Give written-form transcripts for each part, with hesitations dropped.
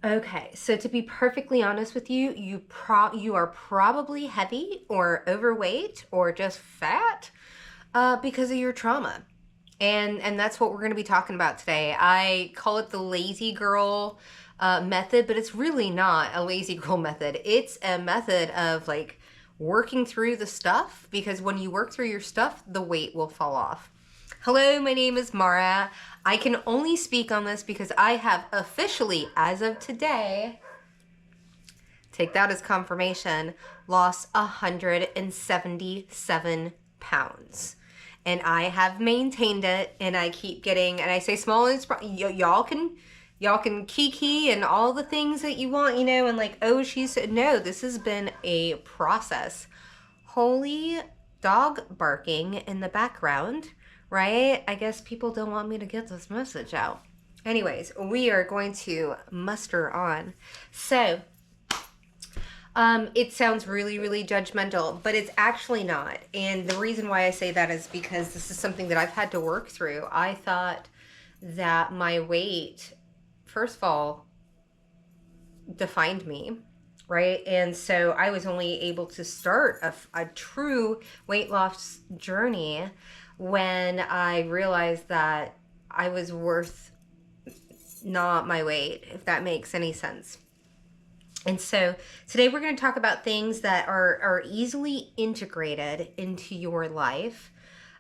Okay, so to be perfectly honest with you, you are probably heavy or overweight or just fat because of your trauma. And that's what we're going to be talking about today. I call it the lazy girl method, but it's really not a lazy girl method. It's a method of like working through the stuff, because when you work through your stuff, the weight will fall off. Hello, my name is Mara. I can only speak on this because I have officially, as of today, take that as confirmation, lost 177 pounds. And I have maintained it, and I keep getting, and I say small and y'all can kiki and all the things that you want, and like, oh, no, this has been a process. Holy dog barking in the background, right? I guess people don't want me to get this message out. Anyways, we are going to muster on. So, it sounds really, really judgmental, but it's actually not. And the reason why I say that is because this is something that I've had to work through. I thought that my weight, first of all, defined me, right? And so I was only able to start a true weight loss journey when I realized that I was worth not my weight, if that makes any sense. And so today we're going to talk about things that are easily integrated into your life,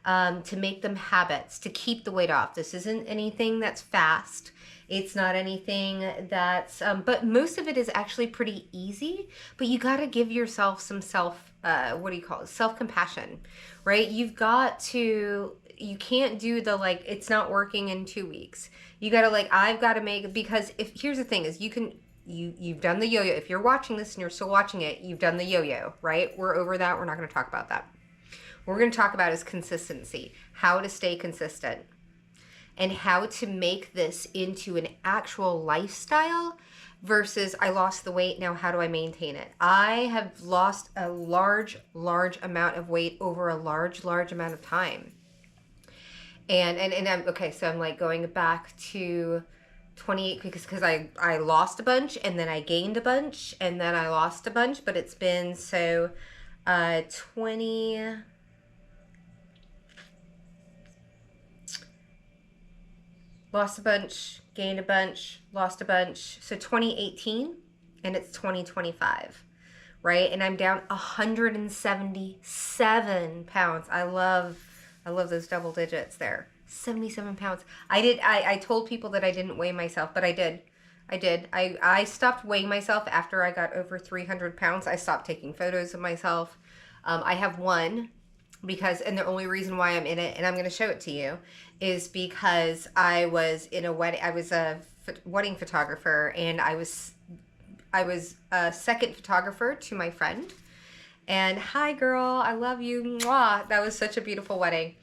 to make them habits, to keep the weight off. This isn't anything that's fast. It's not anything that's, but most of it is actually pretty easy, but you got to give yourself some self-compassion, right? You can't do the, like, it's not working in 2 weeks. You got to, like, I've got to make, because here's the thing is you've done the yo-yo. If you're watching this and you're still watching it, you've done the yo-yo, right? We're over that. We're not going to talk about that. What we're going to talk about is consistency, how to stay consistent, and how to make this into an actual lifestyle versus I lost the weight, now how do I maintain it? I have lost a large amount of weight over a large amount of time. And I'm okay, so I'm like going back to 28 because I lost a bunch, and then I gained a bunch, and then I lost a bunch, but it's been 20, lost a bunch, gained a bunch, lost a bunch, so 2018, and it's 2025, right? And I'm down 177 pounds. I love those double digits there. 77 pounds. I told people that I didn't weigh myself, but I did. I stopped weighing myself after I got over 300 pounds. I stopped taking photos of myself. I have one and the only reason why I'm in it, and I'm going to show it to you, is because I was in a wedding. I was a wedding photographer, and I was a second photographer to my friend. And hi, girl, I love you. Mwah. That was such a beautiful wedding.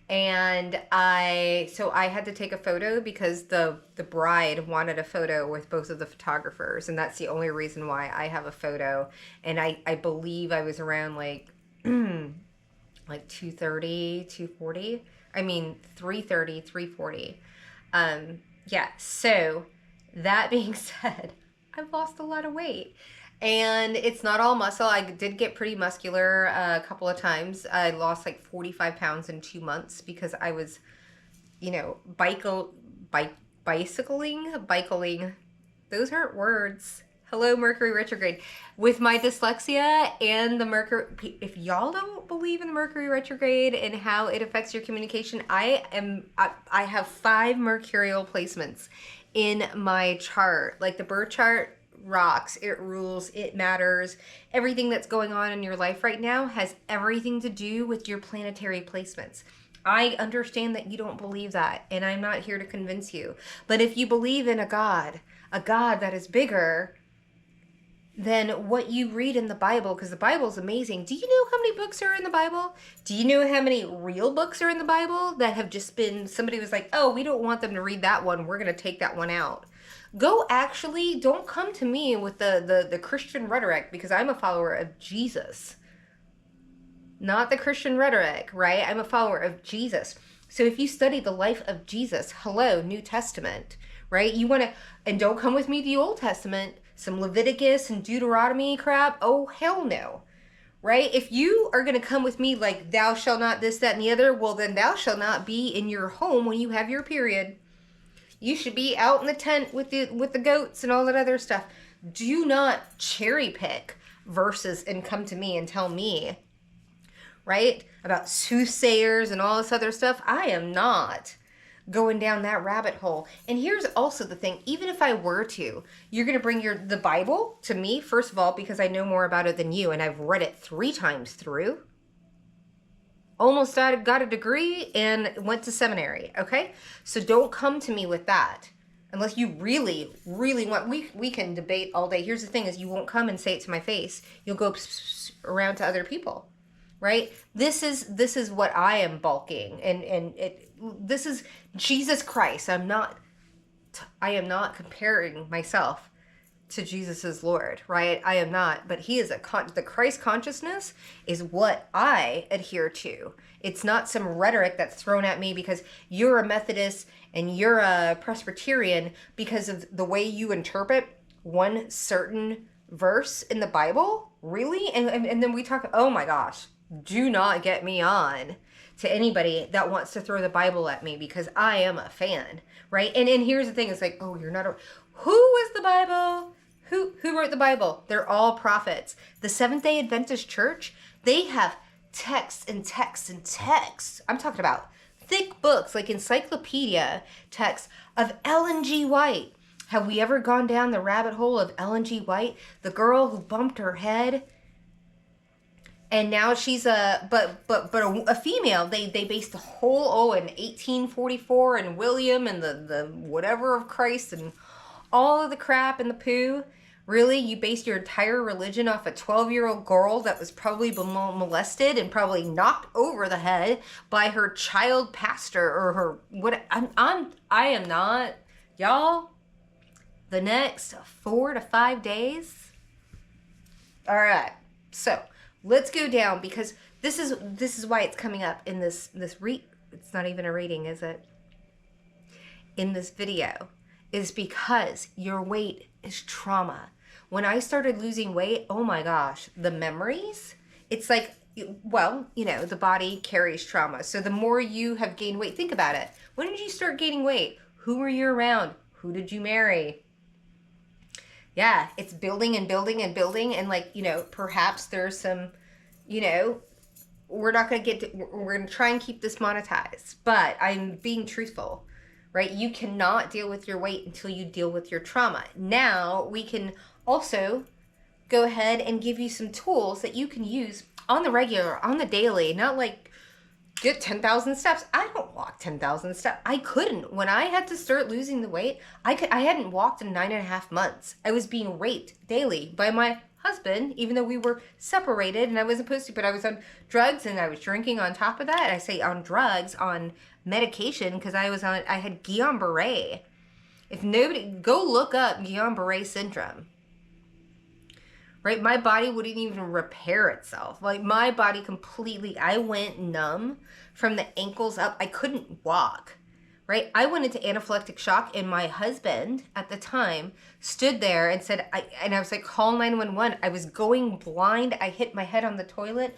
And I had to take a photo because the bride wanted a photo with both of the photographers, and that's the only reason why I have a photo. And I believe I was around like 230, 240. I mean 330, 340. Yeah, so that being said, I've lost a lot of weight. And it's not all muscle. I did get pretty muscular a couple of times. I lost like 45 pounds in 2 months because I was, bicycling. Those aren't words. Hello, Mercury retrograde. With my dyslexia and the Mercury, if y'all don't believe in the Mercury retrograde and how it affects your communication, I have 5 mercurial placements in my chart. Like the birth chart rocks, it rules, it matters. Everything that's going on in your life right now has everything to do with your planetary placements. I understand that you don't believe that, and I'm not here to convince you. But if you believe in a God that is bigger than what you read in the Bible, because the Bible is amazing. Do you know how many books are in the Bible? Do you know how many real books are in the Bible that have just been, somebody was like, oh, we don't want them to read that one, we're going to take that one out. Don't come to me with the Christian rhetoric, because I'm a follower of Jesus. Not the Christian rhetoric, right? I'm a follower of Jesus. So if you study the life of Jesus, hello, New Testament, right? You want to, and don't come with me to the Old Testament, some Leviticus and Deuteronomy crap. Oh, hell no. Right? If you are going to come with me like thou shalt not this, that, and the other, well, then thou shalt not be in your home when you have your period. You should be out in the tent with the goats and all that other stuff. Do not cherry pick verses and come to me and tell me, right, about soothsayers and all this other stuff. I am not going down that rabbit hole. And here's also the thing, even if I were to, you're going to bring the Bible to me, first of all, because I know more about it than you, and I've read it 3 times through. Almost got a degree and went to seminary, okay? So don't come to me with that. Unless you really, really want, we can debate all day. Here's the thing is you won't come and say it to my face. You'll go around to other people, right? This is what I am bulking. And this is Jesus Christ. I am not comparing myself to Jesus as Lord, right? I am not, but he is the Christ consciousness is what I adhere to. It's not some rhetoric that's thrown at me because you're a Methodist and you're a Presbyterian because of the way you interpret one certain verse in the Bible. Really? And then we talk, oh my gosh, do not get me on to anybody that wants to throw the Bible at me because I am a fan, right? And here's the thing, it's like, oh, you're not who was the Bible? Who wrote the Bible? They're all prophets. The Seventh-day Adventist Church, they have texts and texts and texts. I'm talking about thick books, like encyclopedia texts of Ellen G. White. Have we ever gone down the rabbit hole of Ellen G. White, the girl who bumped her head? And now she's a female. They based the whole, in 1844 and William and the whatever of Christ and all of the crap and the poo. Really? You based your entire religion off a 12-year-old girl that was probably molested and probably knocked over the head by her child pastor or her what? I am not, y'all. The next 4 to 5 days. All right. So let's go down because this is why it's coming up in this it's not even a reading, is it? In this video is because your weight is trauma. When I started losing weight, oh my gosh, the memories, it's like, well, the body carries trauma. So the more you have gained weight, think about it. When did you start gaining weight? Who were you around? Who did you marry? Yeah, it's building and building and building. And perhaps there's some, we're going to try and keep this monetized, but I'm being truthful. Right? You cannot deal with your weight until you deal with your trauma. Now we can also go ahead and give you some tools that you can use on the regular, on the daily, not like get 10,000 steps. I don't walk 10,000 steps. I couldn't. When I had to start losing the weight, I hadn't walked in 9.5 months. I was being raped daily by my husband, even though we were separated and I wasn't supposed to, but I was on drugs and I was drinking on top of that. I say on drugs, on medication, because I had Guillain-Barré. If nobody, go look up Guillain-Barré syndrome. Right? My body wouldn't even repair itself. Like my body completely, I went numb from the ankles up. I couldn't walk. Right? I went into anaphylactic shock and my husband at the time stood there and said, I was like, call 911. I was going blind. I hit my head on the toilet.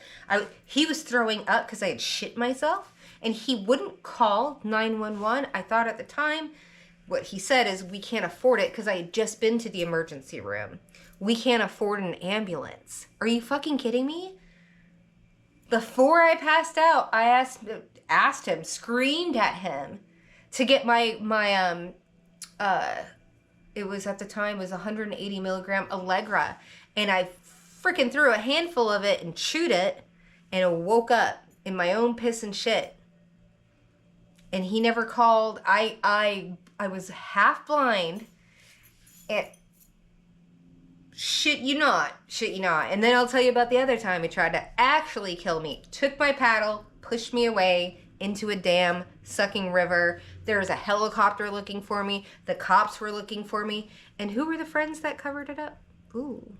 He was throwing up because I had shit myself and he wouldn't call 911. I thought at the time, what he said is we can't afford it because I had just been to the emergency room. We can't afford an ambulance. Are you fucking kidding me? Before I passed out, I asked him, screamed at him to get my it was at the time, it was 180 milligram Allegra. And I freaking threw a handful of it and chewed it and I woke up in my own piss and shit. And he never called. I was half blind and shit you not. And then I'll tell you about the other time he tried to actually kill me. Took my paddle, pushed me away into a damn sucking river. There was a helicopter looking for me. The cops were looking for me. And who were the friends that covered it up? Ooh.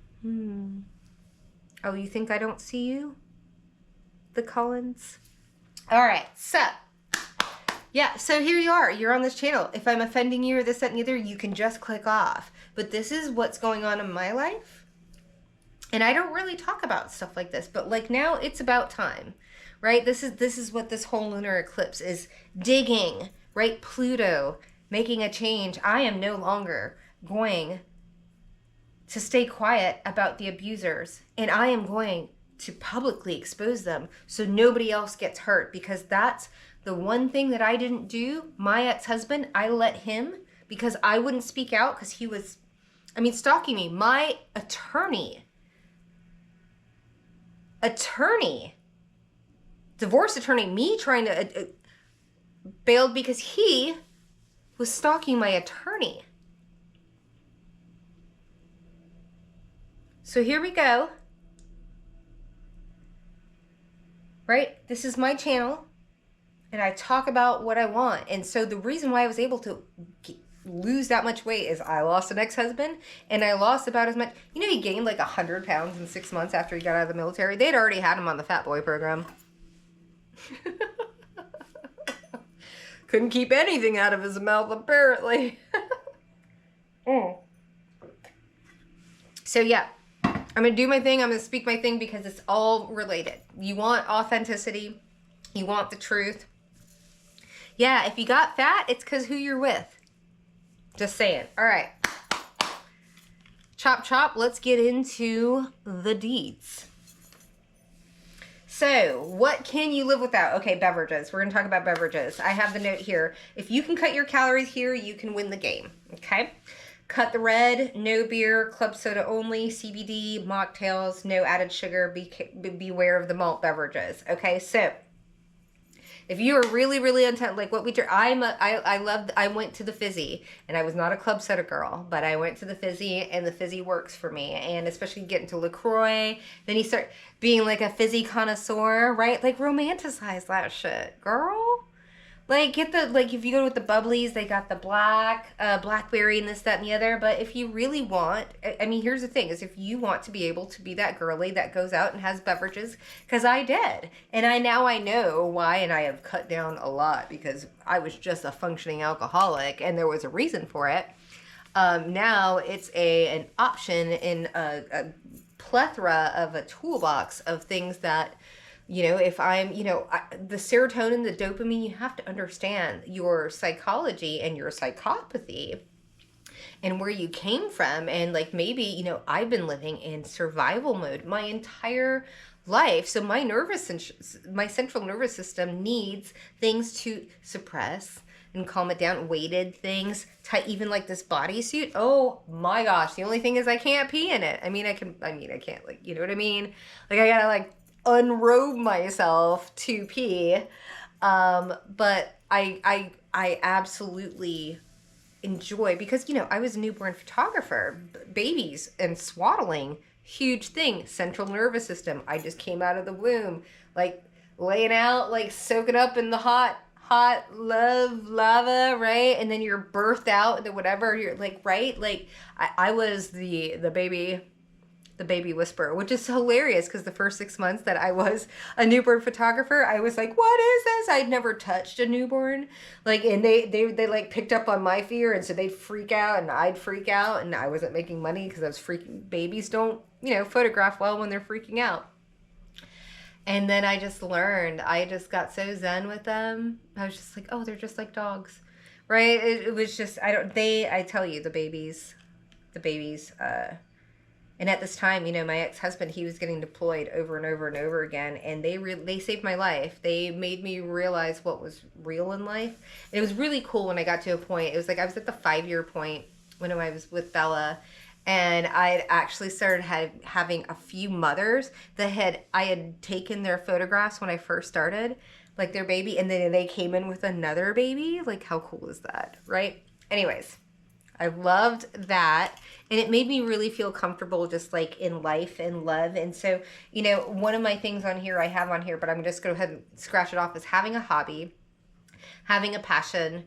Oh, you think I don't see you? The Cullens? All right, so Yeah, so here you are. You're on this channel. If I'm offending you or this, that, and the other, you can just click off. But this is what's going on in my life. And I don't really talk about stuff like this, but like now it's about time, right? This is what this whole lunar eclipse is digging, right? Pluto making a change. I am no longer going to stay quiet about the abusers, and I am going to publicly expose them so nobody else gets hurt, because that's the one thing that I didn't do. My ex-husband, I let him, because I wouldn't speak out because he was, stalking me. My attorney, divorce attorney, me trying to, bailed because he was stalking my attorney. So here we go. Right? This is my channel, and I talk about what I want. And so the reason why I was able to lose that much weight is I lost an ex-husband, and I lost about as much. You know, he gained like 100 pounds in 6 months after he got out of the military. They'd already had him on the Fat Boy program. Couldn't keep anything out of his mouth, apparently. So yeah, I'm going to do my thing. I'm going to speak my thing because it's all related. You want authenticity. You want the truth. Yeah, if you got fat, it's because who you're with. Just saying. All right. Chop, chop. Let's get into the deeds. So, what can you live without? Okay, beverages. We're going to talk about beverages. I have the note here. If you can cut your calories here, you can win the game. Okay? Cut the red, no beer, club soda only, CBD, mocktails, no added sugar. Beware of the malt beverages. Okay, so if you are really, really intent, like what we do, I went to the fizzy, and I was not a club soda girl, but I went to the fizzy, and the fizzy works for me. And especially getting to LaCroix, then you start being like a fizzy connoisseur, right? Like romanticize that shit, girl. Like, get the, like, if you go with the bubblies, they got the blackberry and this, that, and the other. But if you really want, here's the thing, is if you want to be able to be that girly that goes out and has beverages, because I did. And I know why, and I have cut down a lot because I was just a functioning alcoholic, and there was a reason for it. Now it's an option in a plethora of a toolbox of things that, if I'm, the serotonin, the dopamine, you have to understand your psychology and your psychopathy and where you came from. And like, maybe, I've been living in survival mode my entire life. So my central nervous system needs things to suppress and calm it down, weighted things, even like this bodysuit. Oh my gosh. The only thing is I can't pee in it. I can't, like, you know what I mean? Like, I gotta like unrobe myself to pee. But I absolutely enjoy, because, I was a newborn photographer, babies and swaddling, huge thing, central nervous system. I just came out of the womb, like laying out, like soaking up in the hot lava, right? And then you're birthed out into whatever you're like, right? Like I was the baby whisperer, which is hilarious because the first 6 months that I was a newborn photographer, I was like, what is this? I'd never touched a newborn. Like, and they like picked up on my fear, and so they'd freak out and I'd freak out, and I wasn't making money because I was freaking. Babies don't, photograph well when they're freaking out. And then I just learned, I just got so zen with them. I was just like, oh, they're just like dogs, right? It was just, I tell you, the babies, and at this time, my ex-husband, he was getting deployed over and over and over again, and they saved my life. They made me realize what was real in life. And it was really cool when I got to a point. It was like I was at the 5-year point when I was with Bella, and I had actually started having a few mothers that I had taken their photographs when I first started, like their baby, and then they came in with another baby. Like, how cool is that, right? Anyways, I loved that. And it made me really feel comfortable just like in life and love. And so, one of my things I have on here, but I'm just going to go ahead and scratch it off, is having a hobby, having a passion,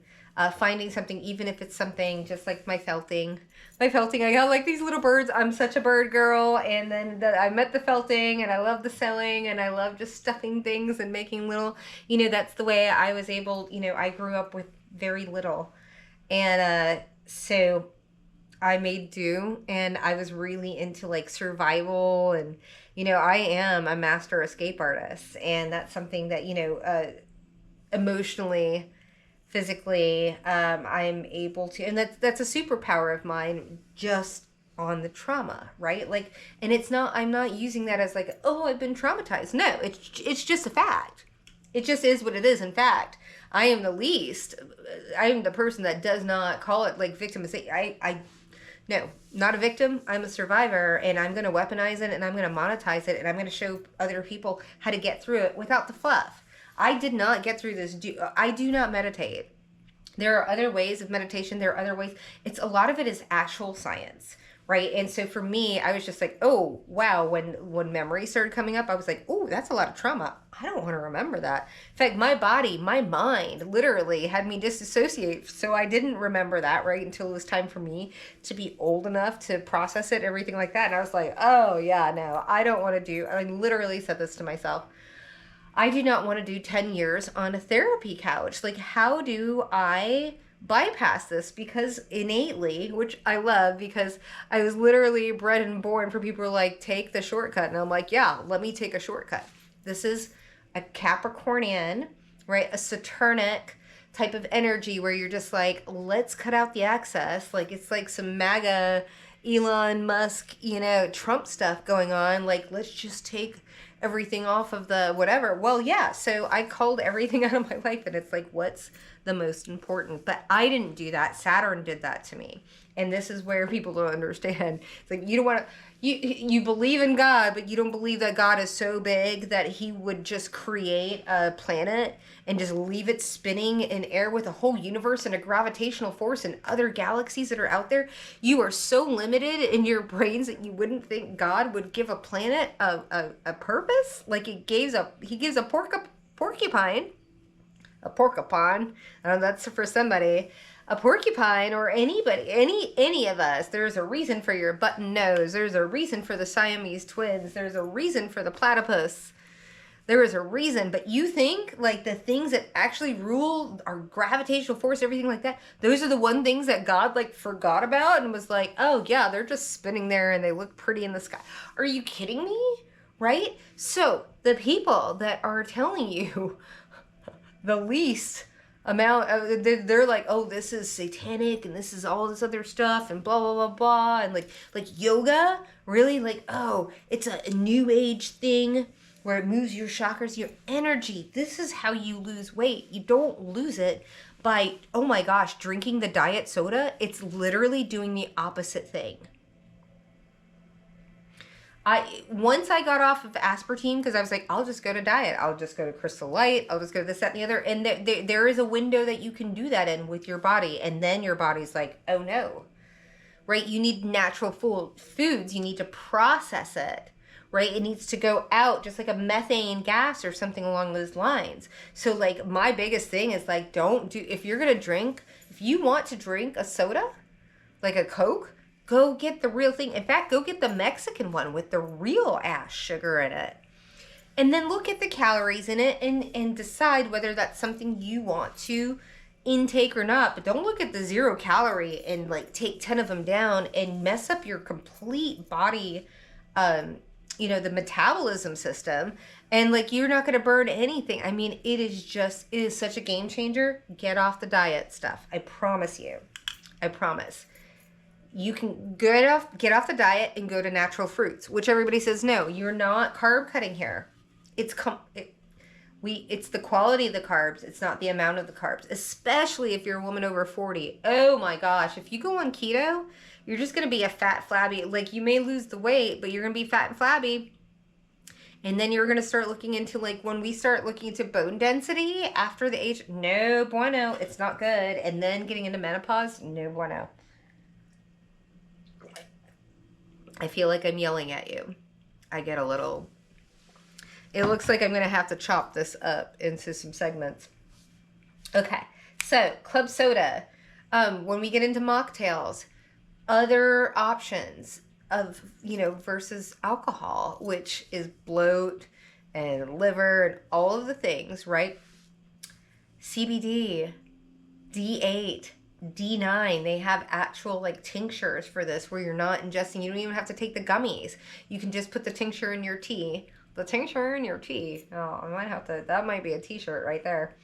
finding something, even if it's something just like my felting. I got like these little birds. I'm such a bird girl. And then I met the felting, and I love the selling, and I love just stuffing things and making little, that's the way I was able, I grew up with very little. And so I made do, and I was really into like survival, and I am a master escape artist, and that's something that emotionally, physically, I'm able to, and that's a superpower of mine, just on the trauma, right? Like, and I'm not using that as like, oh, I've been traumatized. No, it's just a fact. It just is what it is. In fact, I am the person that does not call it like victimization. No, not a victim. I'm a survivor, and I'm going to weaponize it, and I'm going to monetize it, and I'm going to show other people how to get through it without the fluff. I did not get through this. I do not meditate. There are other ways of meditation. There are other ways. A lot of it is actual science, right? And so for me, I was just like, oh, wow. When memory started coming up, I was like, oh, that's a lot of trauma. I don't want to remember that. In fact, my body, my mind literally had me disassociate. So I didn't remember that, right? Until it was time for me to be old enough to process it, everything like that. And I was like, oh yeah, no, I don't want to do, I literally said this to myself. I do not want to do 10 years on a therapy couch. Like, how do I bypass this? Because innately, which I love, because I was literally bred and born for people who are like, take the shortcut. And I'm like, yeah, let me take a shortcut. This is a Capricornian, right? A Saturnic type of energy where you're just like, let's cut out the excess. Like, it's like some MAGA, Elon Musk, Trump stuff going on. Like, let's just take everything off of the whatever. Well, yeah, so I culled everything out of my life, and it's like, what's the most important? But I didn't do that. Saturn did that to me. And this is where people don't understand. It's like, you don't want to, you believe in God, but you don't believe that God is so big that he would just create a planet and just leave it spinning in air with a whole universe and a gravitational force and other galaxies that are out there. You are so limited in your brains that you wouldn't think God would give a planet a purpose. Like, he gives a porcupine. I know that's for somebody. A porcupine, or anybody, any of us, there's a reason for your button nose. There's a reason for the Siamese twins. There's a reason for the platypus. There is a reason. But you think like the things that actually rule our gravitational force, everything like that, those are the one things that God like forgot about and was like, oh yeah, they're just spinning there and they look pretty in the sky. Are you kidding me? Right? So the people that are telling you the least amount of, they're like, oh, this is satanic and this is all this other stuff and blah blah blah blah, and like yoga, really, like, oh, it's a new age thing where it moves your chakras, your energy. This is how you lose weight. You don't lose it by, oh my gosh, drinking the diet soda. It's literally doing the opposite thing. Once I got off of aspartame, because I was like, I'll just go to diet. I'll just go to Crystal Light. I'll just go to this, that, and the other. And there is a window that you can do that in with your body. And then your body's like, oh no, right? You need natural foods. You need to process it, right? It needs to go out just like a methane gas or something along those lines. So like my biggest thing is like, if you want to drink a soda, like a Coke, go get the real thing. In fact, go get the Mexican one with the real ash sugar in it. And then look at the calories in it and decide whether that's something you want to intake or not. But don't look at the 0 calorie and like take 10 of them down and mess up your complete body, the metabolism system. And like, you're not going to burn anything. I mean, it is such a game changer. Get off the diet stuff. I promise you. I promise. You can get off the diet and go to natural fruits, which everybody says, no, you're not carb cutting here. It's the quality of the carbs. It's not the amount of the carbs, especially if you're a woman over 40. Oh my gosh. If you go on keto, you're just going to be a fat, flabby, like you may lose the weight, but you're going to be fat and flabby. And then you're going to start looking into, like, when we start looking into bone density after the age, no bueno. It's not good. And then getting into menopause, no bueno. I feel like I'm yelling at you. I get a little... It looks like I'm going to have to chop this up into some segments. Okay, So, club soda. When we get into mocktails, other options of, versus alcohol, which is bloat and liver and all of the things, right? CBD, D8, D9, they have actual like tinctures for this where you're not ingesting. You don't even have to take the gummies. You can just put the tincture in your tea. The tincture in your tea. Oh, I might have to, that might be a t-shirt right there.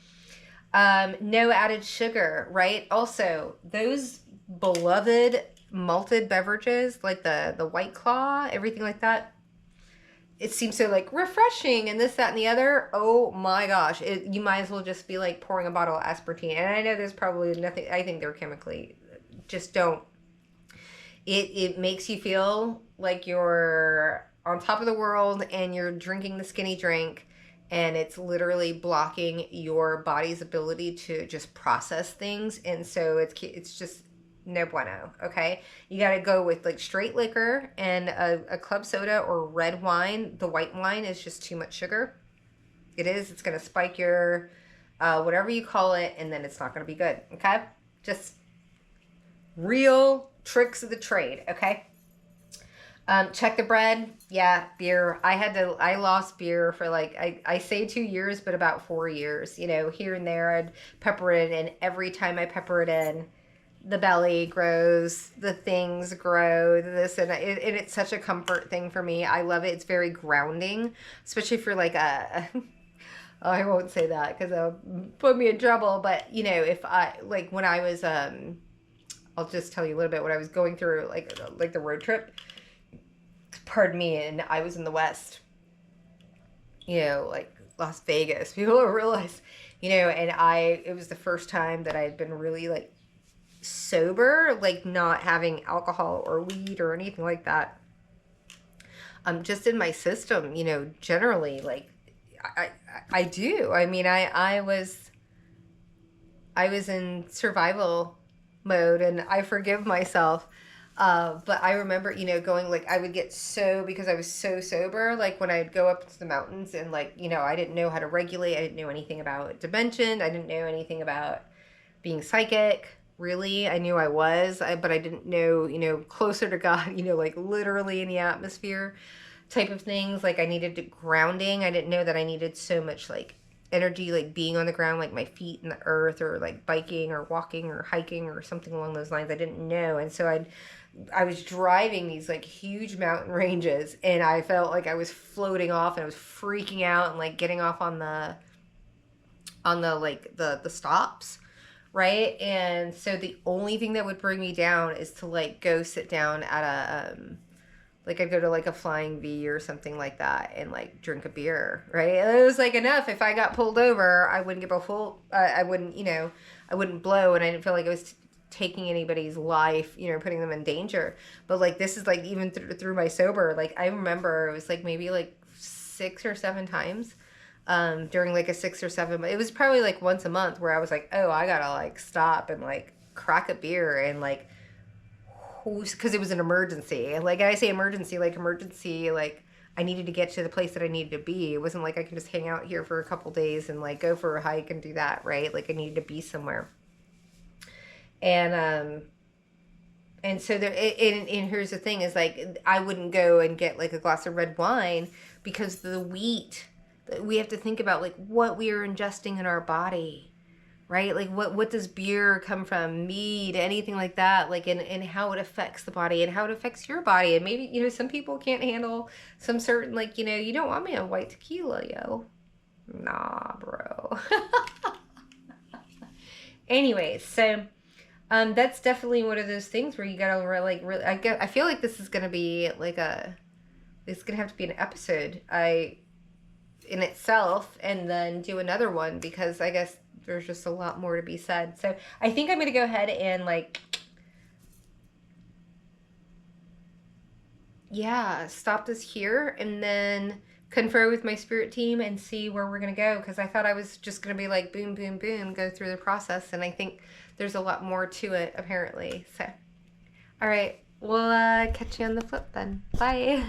No added sugar, right? Also, those beloved malted beverages like the White Claw, everything like that, it seems so like refreshing and this, that, and the other. Oh my gosh. You might as well just be like pouring a bottle of aspartame. And I know there's probably nothing, I think they're chemically, just don't. It makes you feel like you're on top of the world and you're drinking the skinny drink, and it's literally blocking your body's ability to just process things. And so it's just no bueno, okay? You got to go with like straight liquor and a club soda or red wine. The white wine is just too much sugar. It is. It's going to spike your whatever you call it, and then it's not going to be good, okay? Just real tricks of the trade, okay? Check the bread. Yeah, beer. I lost beer for like, I say 2 years, but about 4 years. Here and there I'd pepper it in, and every time I pepper it in, the belly grows, the things grow, this, and it's such a comfort thing for me. I love it. It's very grounding, especially for like oh, I won't say that because it'll put me in trouble. But, if like when I was, I'll just tell you a little bit what I was going through, like the road trip. Pardon me, and I was in the West, like Las Vegas. People don't realize, and it was the first time that I had been really like sober, like not having alcohol or weed or anything like that. Just in my system, generally, like I do. I mean, I was in survival mode, and I forgive myself. But I remember, going like, I would get because I was so sober, like when I'd go up to the mountains and like, I didn't know how to regulate. I didn't know anything about dimension. I didn't know anything about being psychic. Really, I knew I was, but I didn't know, closer to God, like literally in the atmosphere type of things. Like I needed grounding. I didn't know that I needed so much like energy, like being on the ground, like my feet in the earth, or like biking or walking or hiking or something along those lines. I didn't know. And so I was driving these like huge mountain ranges, and I felt like I was floating off, and I was freaking out and like getting off on the like the stops. Right. And so the only thing that would bring me down is to like go sit down at like I'd go to like a Flying V or something like that and like drink a beer. Right. And it was like enough. If I got pulled over, I wouldn't give a full, I wouldn't, I wouldn't blow, and I didn't feel like I was taking anybody's life, putting them in danger. But like, this is like even through my sober, like I remember it was like maybe like 6 or 7 times. During like a 6 or 7, it was probably like once a month where I was like, oh, I gotta like stop and like crack a beer and like, because it was an emergency. And like I say emergency, like I needed to get to the place that I needed to be. It wasn't like I could just hang out here for a couple days and like go for a hike and do that, right? Like I needed to be somewhere. And so there, and here's the thing is like, I wouldn't go and get like a glass of red wine because the wheat, we have to think about like what we are ingesting in our body, right? Like what does beer come from, mead, anything like that, like and how it affects the body and how it affects your body. And maybe, some people can't handle some certain, like, you don't want me on white tequila, yo. Nah, bro. Anyways, so that's definitely one of those things where you gotta like really, I feel like this is gonna be like it's gonna have to be an episode in itself, and then do another one, because I guess there's just a lot more to be said. So I think I'm going to go ahead and like, stop this here and then confer with my spirit team and see where we're going to go. Because I thought I was just going to be like, boom, boom, boom, go through the process. And I think there's a lot more to it, apparently. So, all right, we'll catch you on the flip then. Bye.